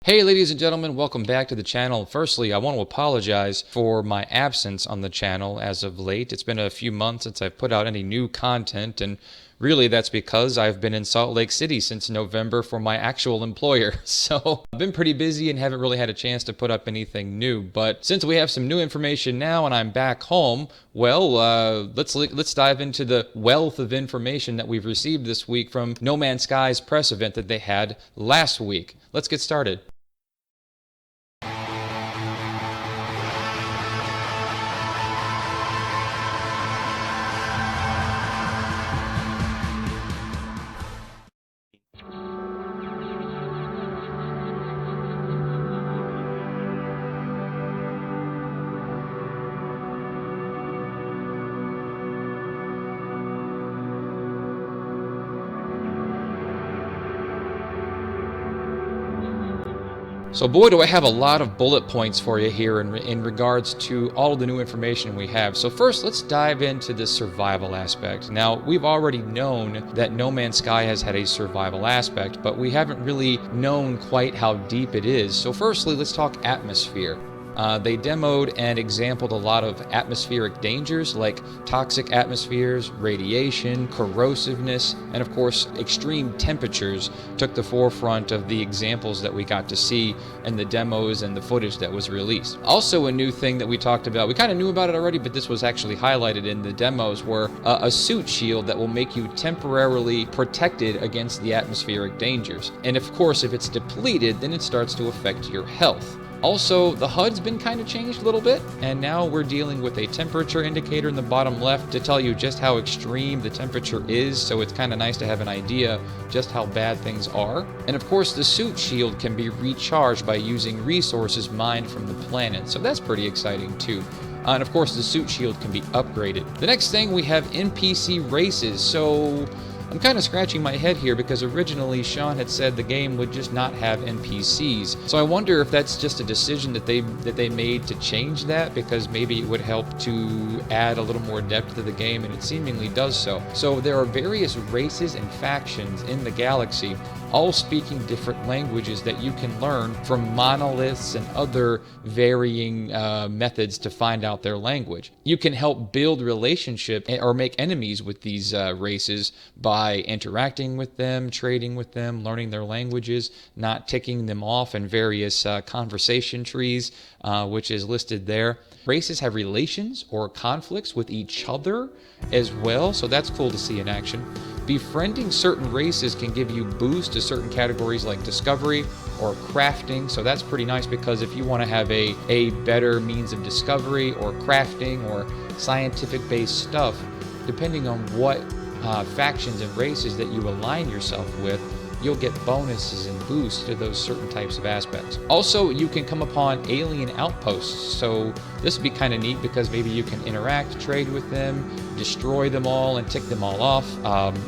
Hey ladies and gentlemen, welcome back to the channel. Firstly, I want to apologize for my absence on the channel as of late. It's been a few months since I've put out any new content, and really that's because I've been in Salt Lake City since November for my actual employer. So I've been pretty busy and haven't really had a chance to put up anything new. But since we have some new information now and I'm back home, well, let's dive into the wealth of information that we've received this week from No Man's Sky's press event that they had last week. Let's get started. So boy, do I have a lot of bullet points for you here in regards to all of the new information we have. So first, let's dive into the survival aspect. Now, we've already known that No Man's Sky has had a survival aspect, but we haven't really known quite how deep it is. So firstly, let's talk atmosphere. They demoed and exampled a lot of atmospheric dangers like toxic atmospheres, radiation, corrosiveness, and of course extreme temperatures took the forefront of the examples that we got to see in the demos and the footage that was released. Also, a new thing that we talked about, we kind of knew about it already, but this was actually highlighted in the demos, were a suit shield that will make you temporarily protected against the atmospheric dangers. And of course, if it's depleted, then it starts to affect your health. Also, the HUD's been kind of changed a little bit, and now we're dealing with a temperature indicator in the bottom left to tell you just how extreme the temperature is, so it's kind of nice to have an idea just how bad things are. And of course, the suit shield can be recharged by using resources mined from the planet, so that's pretty exciting too. And of course, the suit shield can be upgraded. The next thing, we have NPC Races. So I'm kind of scratching my head here because originally Sean had said the game would just not have NPCs. So I wonder if that's just a decision that they made to change that, because maybe it would help to add a little more depth to the game, and it seemingly does so. So there are various races and factions in the galaxy, all speaking different languages that you can learn from monoliths and other varying methods to find out their language. You can help build relationship or make enemies with these races by interacting with them, trading with them, learning their languages, not ticking them off in various conversation trees, which is listed there. Races have relations or conflicts with each other as well, so that's cool to see in action. Befriending certain races can give you boosts to certain categories like discovery or crafting, so that's pretty nice, because if you want to have a better means of discovery or crafting or scientific-based stuff, depending on what factions and races that you align yourself with, you'll get bonuses and boosts to those certain types of aspects. Also, you can come upon alien outposts, so this would be kind of neat because maybe you can interact, trade with them, destroy them all, and tick them all off,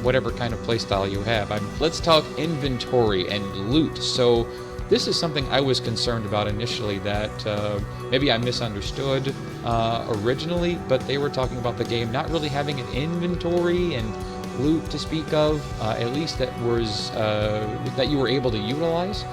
whatever kind of playstyle you have. Let's talk inventory and loot. So this is something I was concerned about initially, that maybe I misunderstood originally, but they were talking about the game not really having an inventory and loot to speak of, at least that you were able to utilize.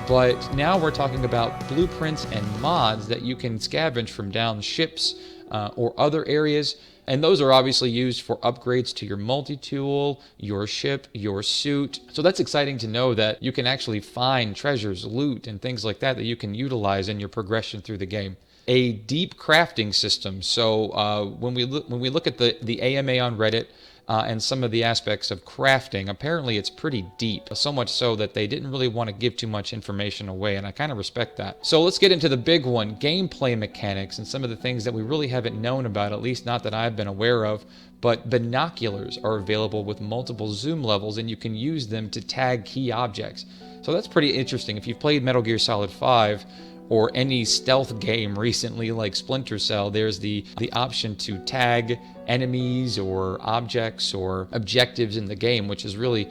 But now we're talking about blueprints and mods that you can scavenge from down ships or other areas. And those are obviously used for upgrades to your multi-tool, your ship, your suit. So that's exciting to know that you can actually find treasures, loot, and things like that you can utilize in your progression through the game. A deep crafting system. So when we look at the AMA on Reddit, and some of the aspects of crafting, apparently it's pretty deep, so much so that they didn't really want to give too much information away, and I kind of respect that. So let's get into the big one, gameplay mechanics, and some of the things that we really haven't known about, at least not that I've been aware of. But binoculars are available with multiple zoom levels, and you can use them to tag key objects. So that's pretty interesting. If you've played Metal Gear Solid 5, or any stealth game recently like Splinter Cell, there's the option to tag enemies or objects or objectives in the game, which is really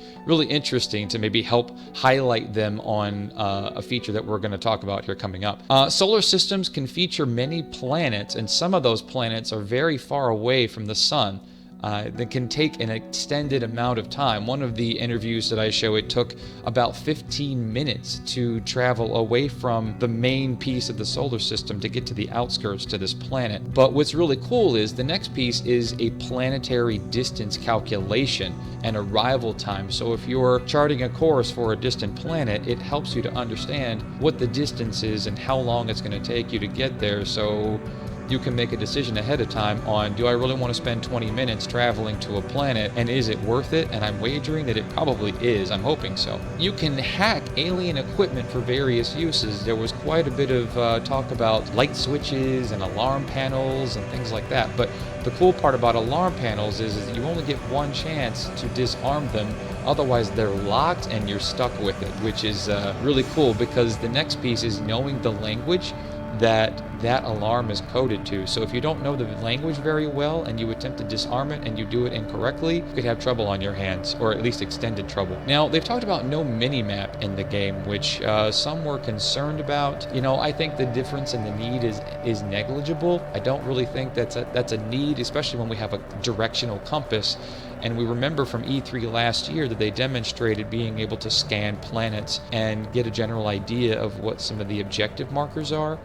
interesting to maybe help highlight them on a feature that we're going to talk about here coming up. Solar systems can feature many planets, and some of those planets are very far away from the sun. that can take an extended amount of time. One of the interviews that I show, it took about 15 minutes to travel away from the main piece of the solar system to get to the outskirts to this planet. But what's really cool is the next piece is a planetary distance calculation and arrival time. So if you're charting a course for a distant planet, it helps you to understand what the distance is and how long it's going to take you to get there, so you can make a decision ahead of time on, do I really want to spend 20 minutes traveling to a planet, and is it worth it? And I'm wagering that it probably is. I'm hoping so. You can hack alien equipment for various uses. There was quite a bit of talk about light switches and alarm panels and things like that. But the cool part about alarm panels is that you only get one chance to disarm them. Otherwise, they're locked and you're stuck with it, which is really cool, because the next piece is knowing the language that alarm is coded to. So if you don't know the language very well and you attempt to disarm it and you do it incorrectly, you could have trouble on your hands, or at least extended trouble. Now, they've talked about no mini-map in the game, which some were concerned about. You know, I think the difference in the need is negligible. I don't really think that's a need, especially when we have a directional compass. And we remember from E3 last year that they demonstrated being able to scan planets and get a general idea of what some of the objective markers are.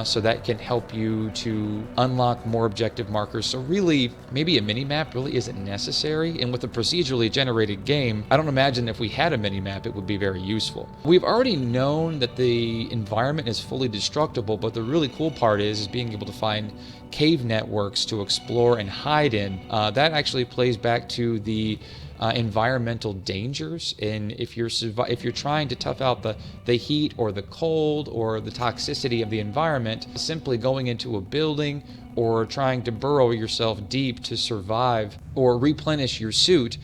So that can help you to unlock more objective markers. So really, maybe a mini-map really isn't necessary. And with a procedurally generated game, I don't imagine if we had a mini-map, it would be very useful. We've already known that the environment is fully destructible, but the really cool part is being able to find cave networks to explore and hide in. That actually plays back to the environmental dangers, and if you're trying to tough out the heat or the cold or the toxicity of the environment, simply going into a building or trying to burrow yourself deep to survive or replenish your suit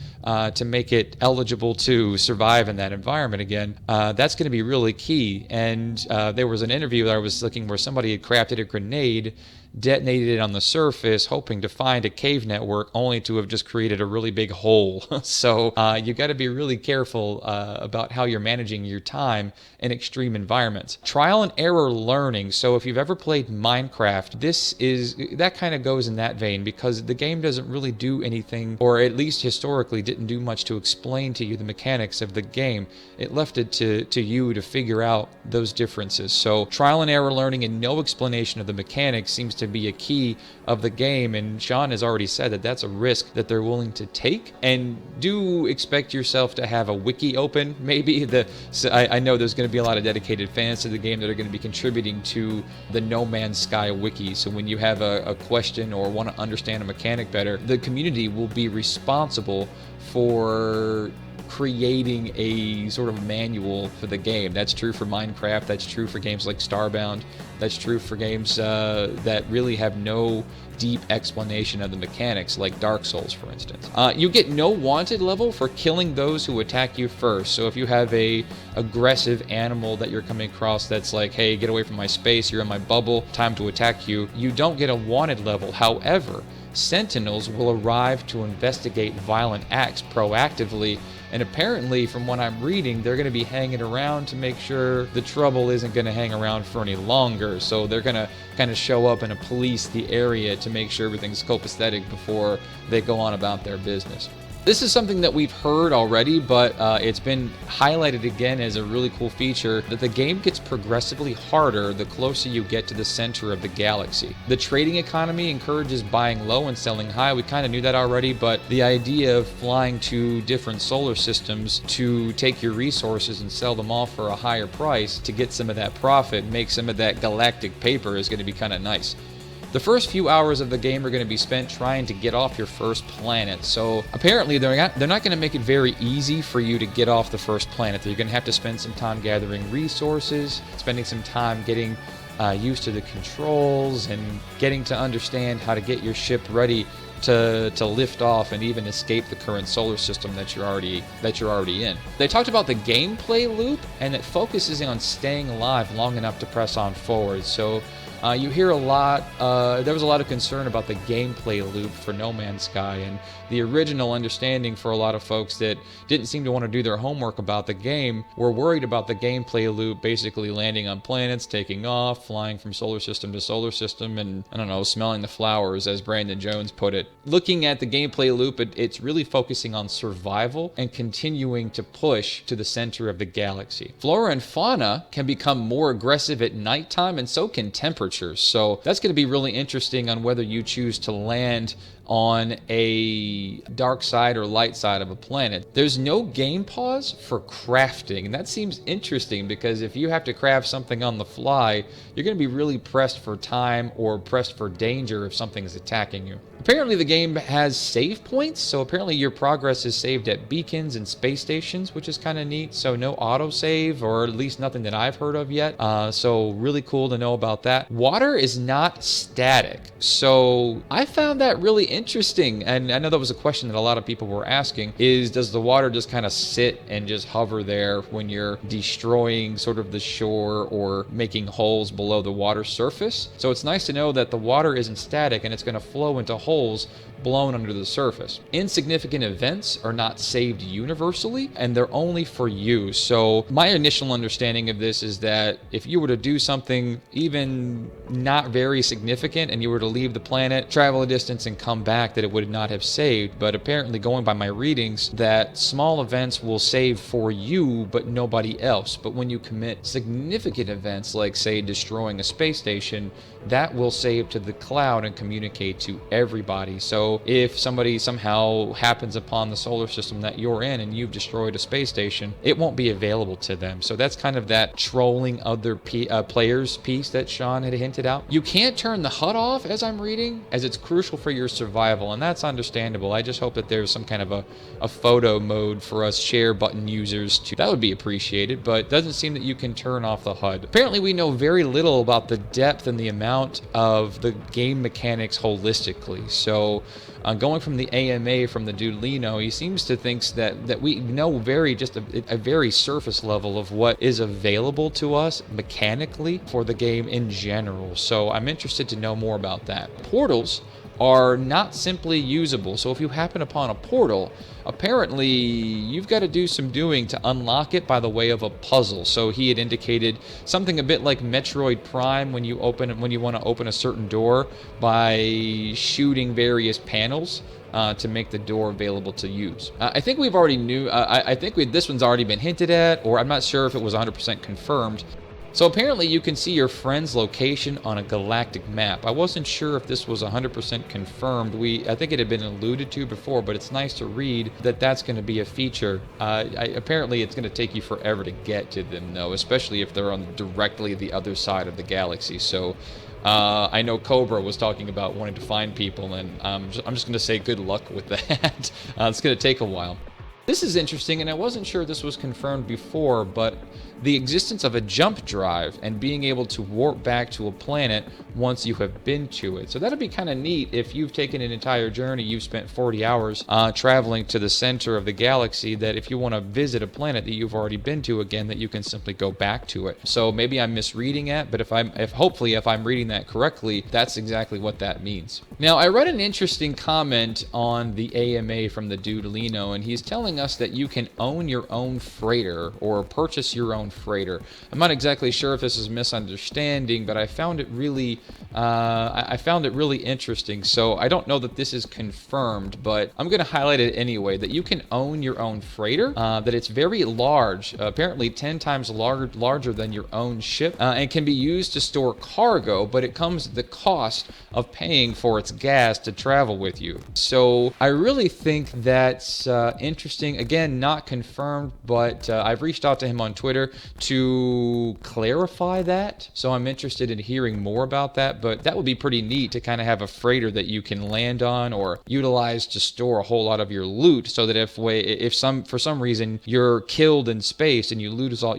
to make it eligible to survive in that environment again, that's going to be really key. And there was an interview that I was looking where somebody had crafted a grenade, detonated it on the surface, hoping to find a cave network, only to have just created a really big hole. So you got to be really careful about how you're managing your time in extreme environments. Trial and error learning. So if you've ever played Minecraft, that kind of goes in that vein, because the game doesn't really do anything, or at least historically didn't do much to explain to you the mechanics of the game. It left it to you to figure out those differences. So trial and error learning and no explanation of the mechanics seems to be a key of the game, and Sean has already said that that's a risk that they're willing to take. And do expect yourself to have a wiki open, maybe. I know there's going to be a lot of dedicated fans to the game that are going to be contributing to the No Man's Sky wiki, so when you have a question or want to understand a mechanic better, the community will be responsible for creating a sort of manual for the game. That's true for Minecraft, that's true for games like Starbound, that's true for games that really have no deep explanation of the mechanics, like Dark Souls, for instance. You get no wanted level for killing those who attack you first. So if you have a aggressive animal that you're coming across that's like, hey, get away from my space, you're in my bubble, time to attack you, you don't get a wanted level. However, sentinels will arrive to investigate violent acts proactively, and apparently, from what I'm reading, they're going to be hanging around to make sure the trouble isn't going to hang around for any longer. So they're going to kind of show up and police the area to make sure everything's copacetic before they go on about their business. This is something that we've heard already, but it's been highlighted again as a really cool feature, that the game gets progressively harder the closer you get to the center of the galaxy. The trading economy encourages buying low and selling high. We kind of knew that already, but the idea of flying to different solar systems to take your resources and sell them off for a higher price to get some of that profit, make some of that galactic paper, is going to be kind of nice. The first few hours of the game are going to be spent trying to get off your first planet. So apparently they're not going to make it very easy for you to get off the first planet. You're going to have to spend some time gathering resources, spending some time getting used to the controls, and getting to understand how to get your ship ready to lift off and even escape the current solar system that you're already in. They talked about the gameplay loop, and it focuses on staying alive long enough to press on forward. So You hear a lot, there was a lot of concern about the gameplay loop for No Man's Sky, and the original understanding for a lot of folks that didn't seem to want to do their homework about the game were worried about the gameplay loop basically landing on planets, taking off, flying from solar system to solar system, and, I don't know, smelling the flowers, as Brandon Jones put it. Looking at the gameplay loop, it's really focusing on survival and continuing to push to the center of the galaxy. Flora and fauna can become more aggressive at nighttime, and so can temperatures. So that's going to be really interesting on whether you choose to land on a dark side or light side of a planet. There's no game pause for crafting, and that seems interesting because if you have to craft something on the fly, you're going to be really pressed for time or pressed for danger if something is attacking you. Apparently the game has save points, so apparently your progress is saved at beacons and space stations, which is kind of neat. So no autosave, or at least nothing that I've heard of yet. So really cool to know about that. Water is not static, so I found that really interesting. And I know that was a question that a lot of people were asking, is does the water just kind of sit and just hover there when you're destroying sort of the shore or making holes below the water surface? So it's nice to know that the water isn't static and it's going to flow into holes blown under the surface. Insignificant events are not saved universally, and they're only for you. So my initial understanding of this is that if you were to do something even not very significant and you were to leave the planet, travel a distance and come back, that it would not have saved. But apparently, going by my readings, that small events will save for you but nobody else. But when you commit significant events like, say, destroying a space station, that will save to the cloud and communicate to everybody. So if somebody somehow happens upon the solar system that you're in and you've destroyed a space station, it won't be available to them. So that's kind of that trolling other players piece that Sean had hinted out. You can't turn the HUD off, as I'm reading, as it's crucial for your survival, and that's understandable. I just hope that there's some kind of a photo mode for us share button users to. That would be appreciated, but it doesn't seem that you can turn off the HUD. Apparently we know very little about the depth and the amount of the game mechanics holistically. So going from the AMA from the dude Lino, he seems to think that we know a very surface level of what is available to us mechanically for the game in general. So I'm interested to know more about that. Portals are not simply usable. So if you happen upon a portal, apparently you've got to do some doing to unlock it by the way of a puzzle. So he had indicated something a bit like Metroid Prime when you want to open a certain door by shooting various panels to make the door available to use. I think we've already this one's already been hinted at, or I'm not sure if it was 100% confirmed. So apparently you can see your friend's location on a galactic map. I wasn't sure if this was 100% confirmed. I think it had been alluded to before, but it's nice to read that that's going to be a feature. Apparently it's going to take you forever to get to them, though, especially if they're on directly the other side of the galaxy. So I know Cobra was talking about wanting to find people, and I'm just going to say good luck with that. It's going to take a while. This is interesting, and I wasn't sure this was confirmed before, but the existence of a jump drive and being able to warp back to a planet once you have been to it. So that'd be kind of neat if you've taken an entire journey, you've spent 40 hours traveling to the center of the galaxy, that if you want to visit a planet that you've already been to again, that you can simply go back to it. So maybe I'm misreading it, but hopefully if I'm reading that correctly, that's exactly what that means. Now, I read an interesting comment on the AMA from the dude Lino, and he's telling us that you can own your own freighter or purchase your own freighter. I'm not exactly sure if this is misunderstanding, but I found it really interesting. So I don't know that this is confirmed, but I'm going to highlight it anyway, that you can own your own freighter, that it's very large, apparently 10 times larger than your own ship, and can be used to store cargo, but it comes at the cost of paying for its gas to travel with you. So I really think that's interesting. Again, not confirmed, but I've reached out to him on Twitter to clarify that. So I'm interested in hearing more about that, but that would be pretty neat to kind of have a freighter that you can land on or utilize to store a whole lot of your loot, so that if for some reason you're killed in space and you lose all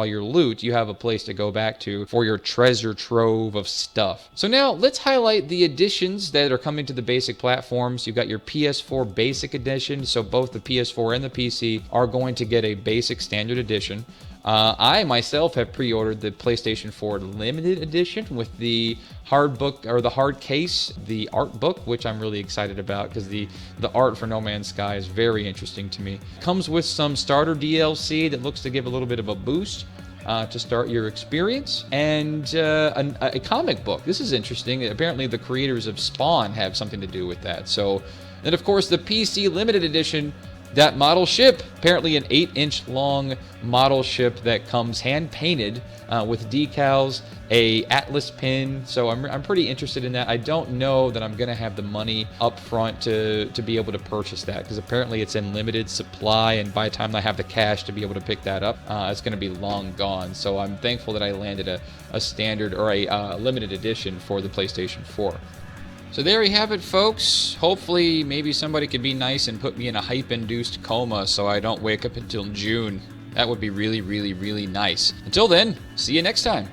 your loot, you have a place to go back to for your treasure trove of stuff. So now let's highlight the additions that are coming to the basic platforms. You've got your PS4 Basic Edition, so both the PS4 and the PC are going to get a basic standard edition. I myself have pre-ordered the PlayStation 4 limited edition with the hard book, or the hard case, the art book, which I'm really excited about because the art for No Man's Sky is very interesting to me. Comes with some starter DLC that looks to give a little bit of a boost to start your experience, and a comic book. This is interesting. Apparently the creators of Spawn have something to do with that. So, and of course the PC limited edition, that model ship, apparently an 8-inch long model ship that comes hand painted with decals, a Atlas pin. So I'm pretty interested in that. I don't know that I'm gonna have the money up front to be able to purchase that, because apparently it's in limited supply, and by the time I have the cash to be able to pick that up, it's gonna be long gone. So I'm thankful that I landed a standard, or a limited edition for the PlayStation 4. So there you have it, folks. Hopefully, maybe somebody could be nice and put me in a hype-induced coma so I don't wake up until June. That would be really, really, really nice. Until then, see you next time.